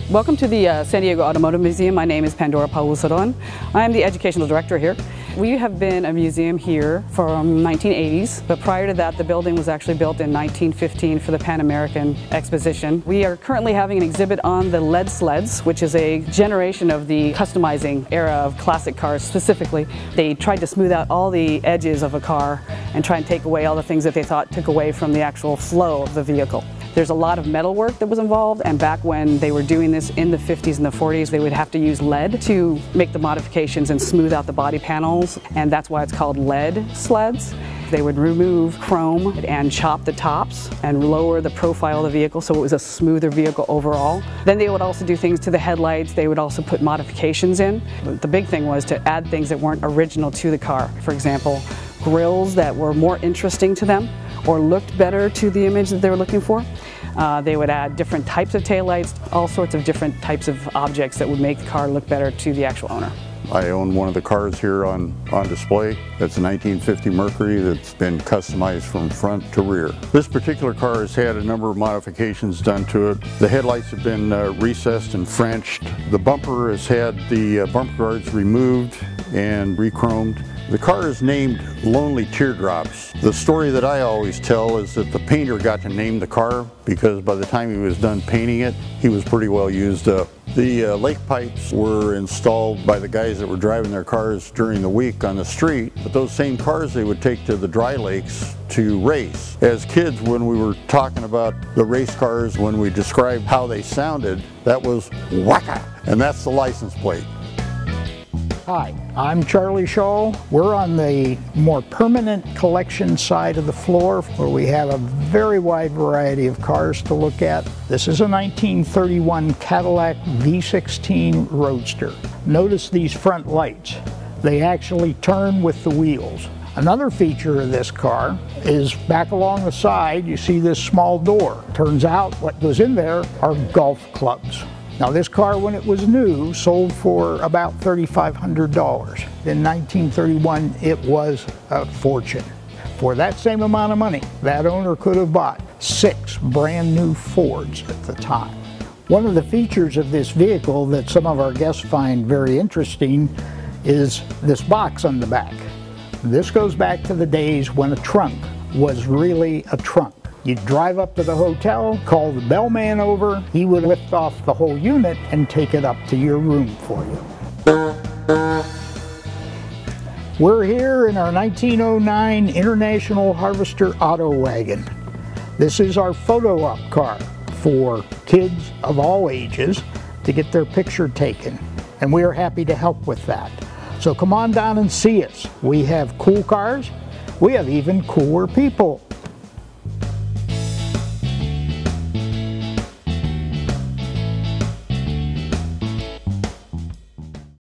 Welcome to the San Diego Automotive Museum. My name is Pandora Pausaron. I'm the educational director here. We have been a museum here from 1980s, but prior to that the building was actually built in 1915 for the Pan American Exposition. We are currently having an exhibit on the Lead Sleds, which is a generation of the customizing era of classic cars specifically. They tried to smooth out all the edges of a car and try and take away all the things that they thought took away from the actual flow of the vehicle. There's a lot of metal work that was involved, and back when they were doing this in the 50s and the 40s, they would have to use lead to make the modifications and smooth out the body panels, and that's why it's called lead sleds. They would remove chrome and chop the tops and lower the profile of the vehicle so it was a smoother vehicle overall. Then they would also do things to the headlights. They would also put modifications in. But the big thing was to add things that weren't original to the car. For example, grills that were more interesting to them or looked better to the image that they were looking for. They would add different types of taillights, all sorts of different types of objects that would make the car look better to the actual owner. I own one of the cars here on display. That's a 1950 Mercury that's been customized from front to rear. This particular car has had a number of modifications done to it. The headlights have been recessed and Frenched. The bumper has had the bumper guards removed and re-chromed. The car is named Lonely Teardrops. The story that I always tell is that the painter got to name the car because by the time he was done painting it, he was pretty well used up. The lake pipes were installed by the guys that were driving their cars during the week on the street, but those same cars they would take to the dry lakes to race. As kids, when we were talking about the race cars, when we described how they sounded, that was waka, and that's the license plate. Hi, I'm Charlie Shaw. We're on the more permanent collection side of the floor where we have a very wide variety of cars to look at. This is a 1931 Cadillac V16 Roadster. Notice these front lights. They actually turn with the wheels. Another feature of this car is back along the side you see this small door. Turns out what goes in there are golf clubs. Now this car, when it was new, sold for about $3,500. In 1931, it was a fortune. For that same amount of money, that owner could have bought 6 brand new Fords at the time. One of the features of this vehicle that some of our guests find very interesting is this box on the back. This goes back to the days when a trunk was really a trunk. You'd drive up to the hotel, call the bellman over, he would lift off the whole unit and take it up to your room for you. We're here in our 1909 International Harvester Auto Wagon. This is our photo op car for kids of all ages to get their picture taken, and we are happy to help with that. So come on down and see us. We have cool cars, we have even cooler people.